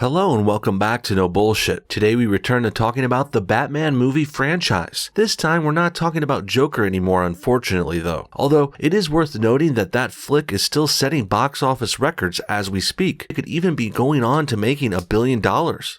Hello and welcome back to No Bullshit. Today we return to talking about the Batman movie franchise. This time we're not talking about Joker anymore, unfortunately though. Although it is worth noting that that flick is still setting box office records as we speak. It could even be going on to making $1 billion.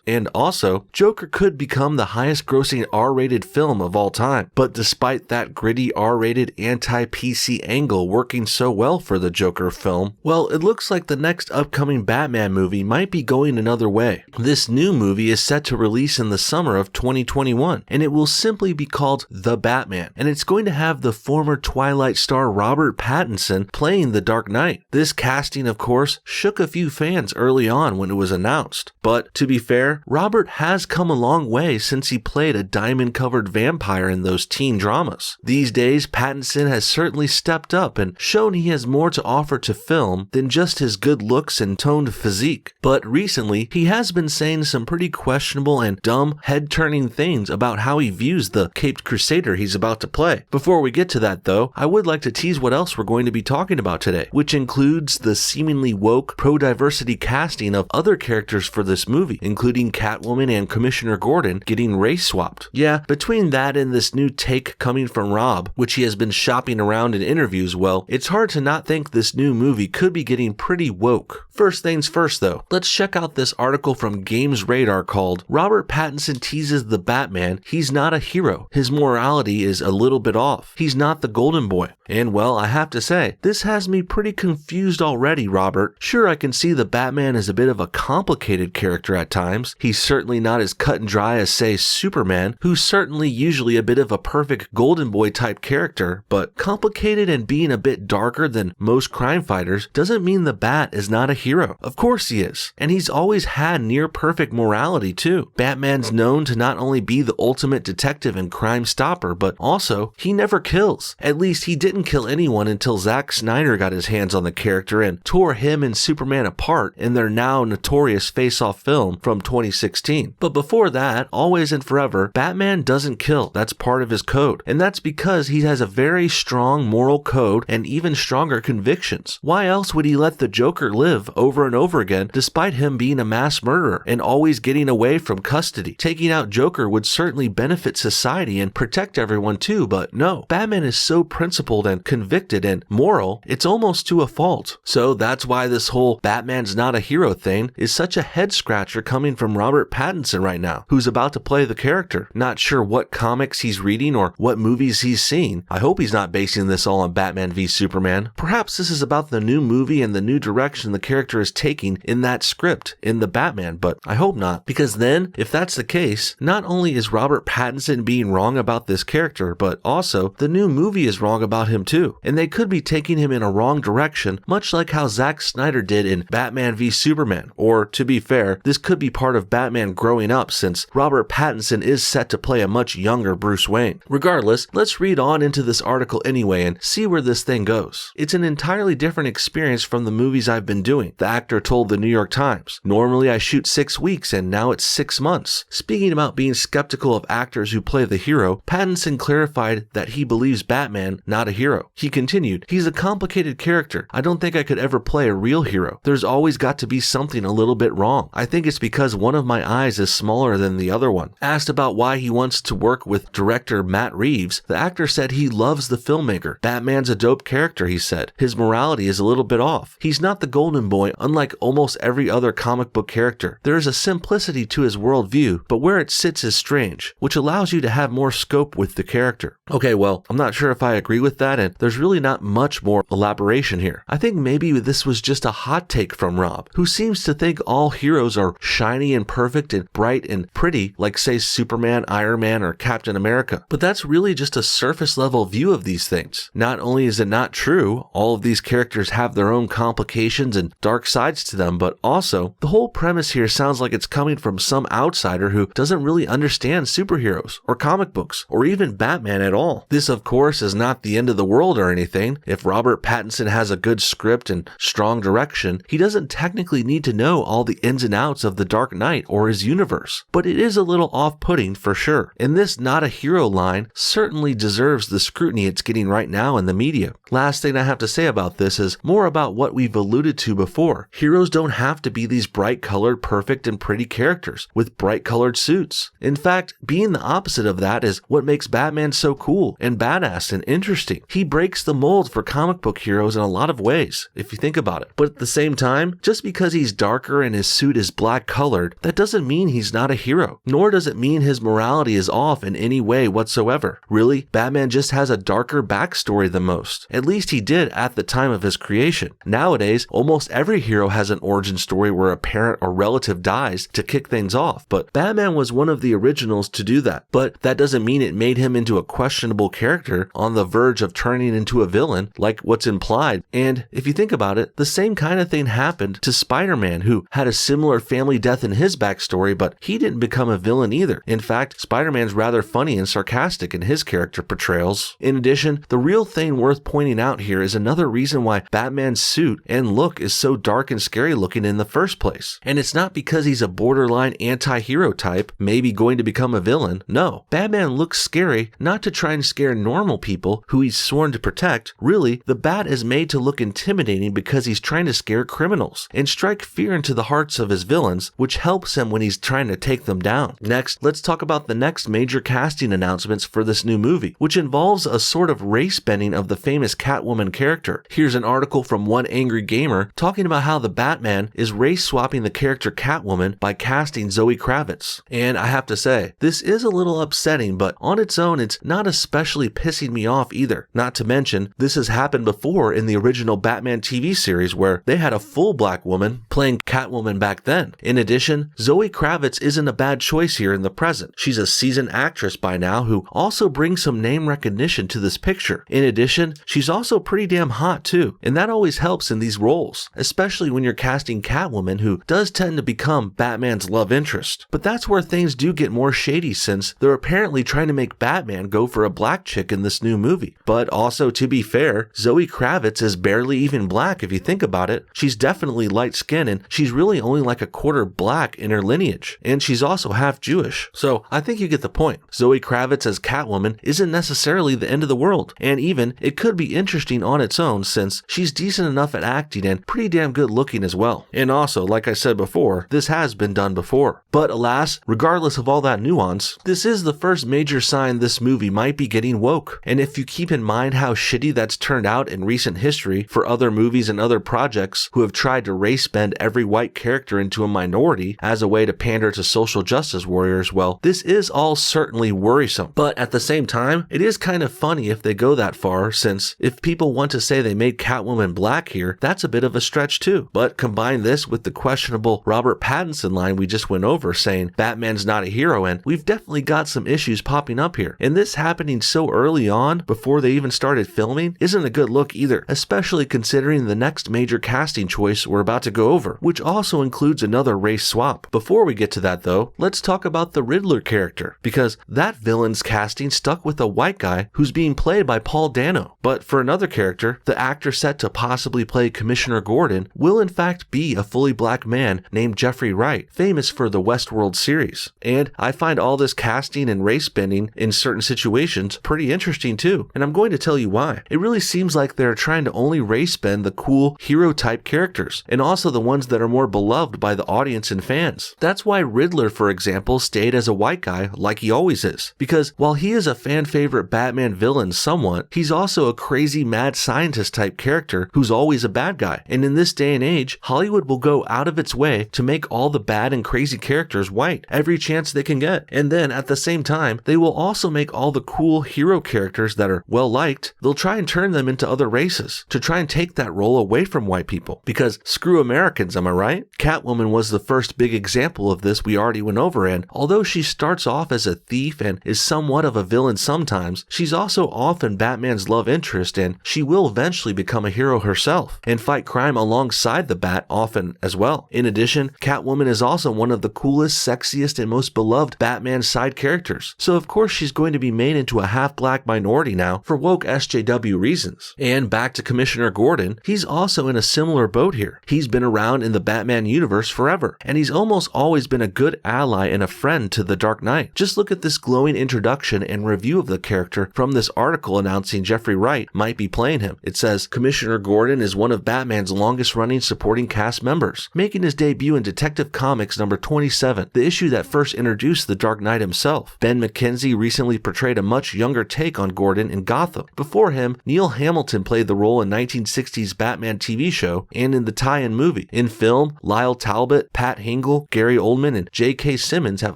And also, Joker could become the highest grossing R-rated film of all time. But despite that gritty R-rated anti-PC angle working so well for the Joker film, well, it looks like the next upcoming Batman movie might be going another way. This new movie is set to release in the summer of 2021, and it will simply be called The Batman, and it's going to have the former Twilight star Robert Pattinson playing the Dark Knight. This casting, of course, shook a few fans early on when it was announced, but to be fair, Robert has come a long way since he played a diamond-covered vampire in those teen dramas. These days, Pattinson has certainly stepped up and shown he has more to offer to film than just his good looks and toned physique. But recently, he has been saying some pretty questionable and dumb, head-turning things about how he views the Caped Crusader he's about to play. Before we get to that though, I would like to tease what else we're going to be talking about today, which includes the seemingly woke, pro-diversity casting of other characters for this movie, including Catwoman and Commissioner Gordon getting race-swapped. Yeah, between that and this new take coming from Rob, which he has been shopping around in interviews, well, it's hard to not think this new movie could be getting pretty woke. First things first though, let's check out this article from Games Radar called Robert Pattinson Teases the Batman He's Not a Hero. His morality is a little bit off. He's not the golden boy. And well, I have to say, this has me pretty confused already, Robert. Sure, I can see the Batman is a bit of a complicated character at times. He's certainly not as cut and dry as, say, Superman, who's certainly usually a bit of a perfect golden boy type character, but complicated and being a bit darker than most crime fighters doesn't mean the Bat is not a hero. Of course he is. And he's always had near perfect morality too. Batman's known to not only be the ultimate detective and crime stopper, but also he never kills. At least he didn't kill anyone until Zack Snyder got his hands on the character and tore him and Superman apart in their now notorious face-off film from 2016. But before that, always and forever, Batman doesn't kill. That's part of his code. And that's because he has a very strong moral code and even stronger convictions. Why else would he let the Joker live over and over again despite him being a mass murderer and always getting away from custody? Taking out Joker would certainly benefit society and protect everyone too, but no. Batman is so principled and convicted and moral, it's almost to a fault. So that's why this whole Batman's not a hero thing is such a head scratcher coming from Robert Pattinson right now, who's about to play the character. Not sure what comics he's reading or what movies he's seen. I hope he's not basing this all on Batman v Superman. Perhaps this is about the new movie and the new direction the character is taking in that script, in the Batman, but I hope not, because then, if that's the case, not only is Robert Pattinson being wrong about this character, but also the new movie is wrong about him too, and they could be taking him in a wrong direction, much like how Zack Snyder did in Batman v Superman. Or, to be fair, this could be part of Batman growing up, since Robert Pattinson is set to play a much younger Bruce Wayne. Regardless, let's read on into this article anyway and see where this thing goes. It's an entirely different experience from the movies I've been doing, the actor told the New York Times. Normally I shoot 6 weeks and now it's 6 months. Speaking about being skeptical of actors who play the hero, Pattinson clarified that he believes Batman not a hero. He continued, he's a complicated character. I don't think I could ever play a real hero. There's always got to be something a little bit wrong. I think it's because one of my eyes is smaller than the other one. Asked about why he wants to work with director Matt Reeves, the actor said he loves the filmmaker. Batman's a dope character, he said. His morality is a little bit off. He's not the golden boy, unlike almost every other comic book character. There is a simplicity to his worldview, but where it sits is strange, which allows you to have more scope with the character. Okay, well, I'm not sure if I agree with that, and there's really not much more elaboration here. I think maybe this was just a hot take from Rob, who seems to think all heroes are shiny and perfect and bright and pretty, like say Superman, Iron Man, or Captain America. But that's really just a surface level view of these things. Not only is it not true, all of these characters have their own complications and dark sides to them, but also, the whole premise here sounds like it's coming from some outsider who doesn't really understand superheroes, or comic books, or even Batman at all. This, of course, is not the end of the world or anything. If Robert Pattinson has a good script and strong direction, he doesn't technically need to know all the ins and outs of the Dark Knight or his universe. But it is a little off-putting for sure. And this not a hero line certainly deserves the scrutiny it's getting right now in the media. Last thing I have to say about this is more about what we've alluded to before. Heroes don't have to be these bright colored, perfect, and pretty characters with bright colored suits. In fact, being the opposite of that is what makes Batman so cool and badass and interesting. He breaks the mold for comic book heroes in a lot of ways, if you think about it. But at the same time, just because he's darker and his suit is black colored, that doesn't mean he's not a hero, nor does it mean his morality is off in any way whatsoever. Really, Batman just has a darker backstory than most. At least he did at the time of his creation. Nowadays, almost every hero has an origin story where a parent or relative dies to kick things off, but Batman was one of the originals to do that. But that doesn't mean it made him into a questionable character on the verge of turning into a villain like what's implied. And if you think about it, the same kind of thing happened to Spider-Man, who had a similar family death in his backstory, but he didn't become a villain either. In fact, Spider-Man's rather funny and sarcastic in his character portrayals. In addition, the real thing worth pointing out here is another reason why Batman's suit and look is so dark and scary looking in the first place. And it's not because he's a borderline anti-hero type, maybe going to become a villain. No, Batman looks scary not to try and scare normal people who he's sworn to protect. Really, the Bat is made to look intimidating because he's trying to scare criminals and strike fear into the hearts of his villains, which helps him when he's trying to take them down. Next, let's talk about the next major casting announcements for this new movie, which involves a sort of race bending of the famous Catwoman character. Here's an article from One Angry Gamer talking about how the Batman is race swapping the character Catwoman by casting Zoe Kravitz. And I have to say, this is a little upsetting, but on its own, it's not especially pissing me off either. Not to mention, this has happened before in the original Batman TV series where they had a full black woman playing Catwoman back then. In addition, Zoe Kravitz isn't a bad choice here in the present. She's a seasoned actress by now who also brings some name recognition to this picture. In addition, she's also pretty damn hot too, and that always helps in these roles, especially when you're casting Catwoman, who does tend to become Batman's love interest. But that's where things do get more shady, since they're apparently trying to make Batman go for a black chick in this new movie. But also, to be fair, Zoe Kravitz is barely even black if you think about it. She's definitely light skinned, and she's really only like a quarter black in her lineage, and she's also half Jewish. So I think you get the point. Zoe Kravitz as Catwoman isn't necessarily the end of the world, and even it could be interesting on its own since she's decent enough at acting and pretty damn good looking as well. And also, like I said before, this has been done before. But alas, regardless of all that nuance, this is the first major sign this movie might be getting woke. And if you keep in mind how shitty that's turned out in recent history for other movies and other projects who have tried to race bend every white character into a minority as a way to pander to social justice warriors, well, this is all certainly worrisome. But at the same time, it is kind of funny if they go that far, since if people want to say they made Catwoman black here, that's a bit of a stretch too. But combine this with the questionable Robert Pattinson line we just went over saying Batman's not a hero, and we've definitely got some issues popping up here. And this happening so early on, before they even started filming, isn't a good look either, especially considering the next major casting choice we're about to go over, which also includes another race swap. Before we get to that though, let's talk about the Riddler character, because that villain's casting stuck with a white guy who's being played by Paul Dano. But for another character, the actor set to possibly play Commissioner Gordon will in fact be a fully black man named Jeffrey Wright, famous for the Westworld series. And I find all this casting and race bending in certain situations pretty interesting too, and I'm going to tell you why. It really seems like they're trying to only race bend the cool hero type characters, and also the ones that are more beloved by the audience and fans. That's why Riddler, for example, stayed as a white guy like he always is, because while he is a fan favorite Batman villain somewhat, he's also a crazy mad scientist type character who's always a bad guy. And in this day and age, Hollywood will go out of its way to make all the bad and crazy characters white every chance they can get. And then at the same time, they will also make all the cool hero characters that are well liked, they'll try and turn them into other races to try and take that role away from white people. Because screw Americans, am I right? Catwoman was the first big example of this we already went over, and although she starts off as a thief and is somewhat of a villain sometimes, she's also often Batman's love interest, and she will eventually become a hero herself and fight crime alongside the Bat often as well. In addition, Catwoman is also one of the coolest, sexiest, and most beloved Batman side characters, so of course she's going to be made into a half-black minority now for woke SJW reasons. And back to Commissioner Gordon, he's also in a similar boat here. He's been around in the Batman universe forever, and he's almost always been a good ally and a friend to the Dark Knight. Just look at this glowing introduction and review of the character from this article announcing Jeffrey Wright might be playing him. It says, Commissioner Gordon is one of Batman's longest running supporting cast members, making his his debut in Detective Comics number 27, the issue that first introduced the Dark Knight himself. Ben McKenzie recently portrayed a much younger take on Gordon in Gotham. Before him, Neil Hamilton played the role in 1960s Batman TV show and in the tie-in movie. In film, Lyle Talbot, Pat Hingle, Gary Oldman, and J.K. Simmons have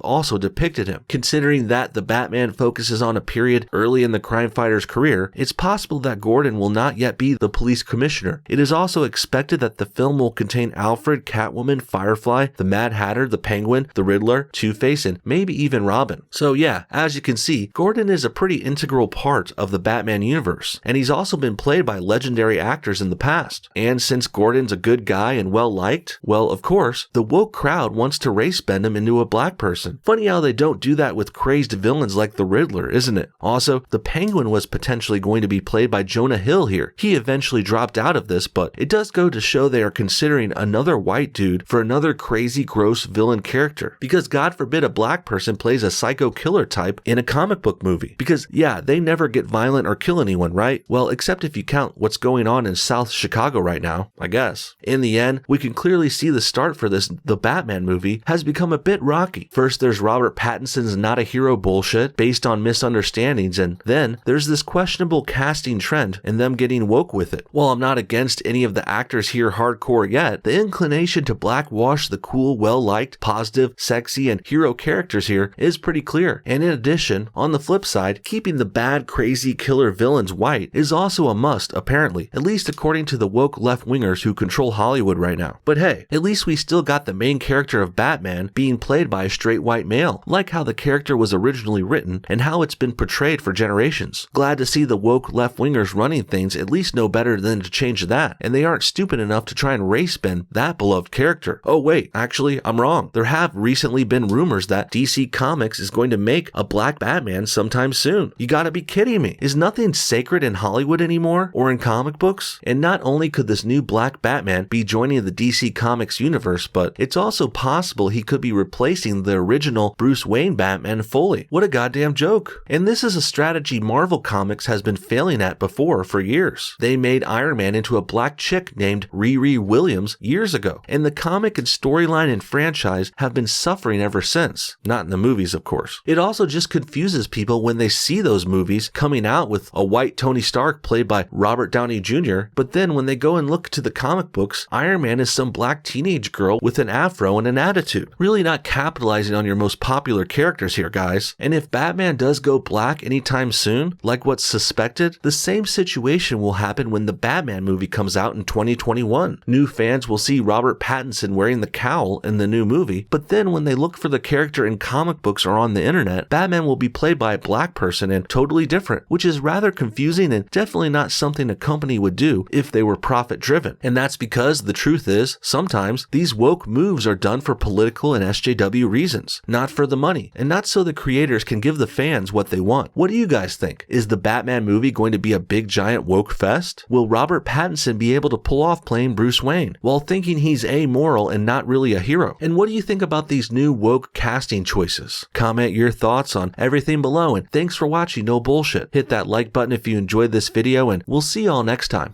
also depicted him. Considering that the Batman focuses on a period early in the crime fighter's career, it's possible that Gordon will not yet be the police commissioner. It is also expected that the film will contain Alfred, Catwoman, Firefly, the Mad Hatter, the Penguin, the Riddler, Two-Face, and maybe even Robin. So yeah, as you can see, Gordon is a pretty integral part of the Batman universe, and he's also been played by legendary actors in the past. And since Gordon's a good guy and well-liked, well, of course, the woke crowd wants to race bend him into a black person. Funny how they don't do that with crazed villains like the Riddler, isn't it? Also, the Penguin was potentially going to be played by Jonah Hill here. He eventually dropped out of this, but it does go to show they are considering another white dude for another crazy, gross villain character. Because God forbid a black person plays a psycho killer type in a comic book movie. Because yeah, they never get violent or kill anyone, right? Well, except if you count what's going on in South Chicago right now, I guess. In the end, we can clearly see the start for this, the Batman movie, has become a bit rocky. First, there's Robert Pattinson's Not A Hero bullshit based on misunderstandings, and then there's this questionable casting trend and them getting woke with it. While I'm not against any of the actors here hardcore yet, the inclination to blackwash the cool, well-liked, positive, sexy, and hero characters here is pretty clear. And in addition, on the flip side, keeping the bad, crazy killer villains white is also a must, apparently, at least according to the woke left-wingers who control Hollywood right now. But hey, at least we still got the main character of Batman being played by a straight white male, like how the character was originally written and how it's been portrayed for generations. Glad to see the woke left-wingers running things at least know better than to change that, and they aren't stupid enough to try and race bend that beloved character. Oh wait, actually, I'm wrong. There have recently been rumors that DC Comics is going to make a black Batman sometime soon. You gotta be kidding me. Is nothing sacred in Hollywood anymore, or in comic books? And not only could this new black Batman be joining the DC Comics universe, but it's also possible he could be replacing the original Bruce Wayne Batman fully. What a goddamn joke. And this is a strategy Marvel Comics has been failing at before for years. They made Iron Man into a black chick named Riri Williams years ago, and the comic and storyline and franchise have been suffering ever since. Not in the movies, of course. It also just confuses people when they see those movies coming out with a white Tony Stark played by Robert Downey Jr., but then when they go and look to the comic books, Iron Man is some black teenage girl with an afro and an attitude. Really not capitalizing on your most popular characters here, guys. And if Batman does go black anytime soon, like what's suspected, the same situation will happen when the Batman movie comes out in 2021. New fans will see Robert Pattinson wearing the cowl in the new movie, but then when they look for the character in comic books or on the internet, Batman will be played by a black person and totally different, which is rather confusing and definitely not something a company would do if they were profit driven. And that's because the truth is, sometimes these woke moves are done for political and SJW reasons, not for the money, and not so the creators can give the fans what they want. What do you guys think? Is the Batman movie going to be a big giant woke fest? Will Robert Pattinson be able to pull off playing Bruce Wayne while thinking he's amoral and not really a hero? And what do you think about these new woke casting choices? Comment your thoughts on everything below, and thanks for watching No Bullshit. Hit that like button if you enjoyed this video, and we'll see y'all next time.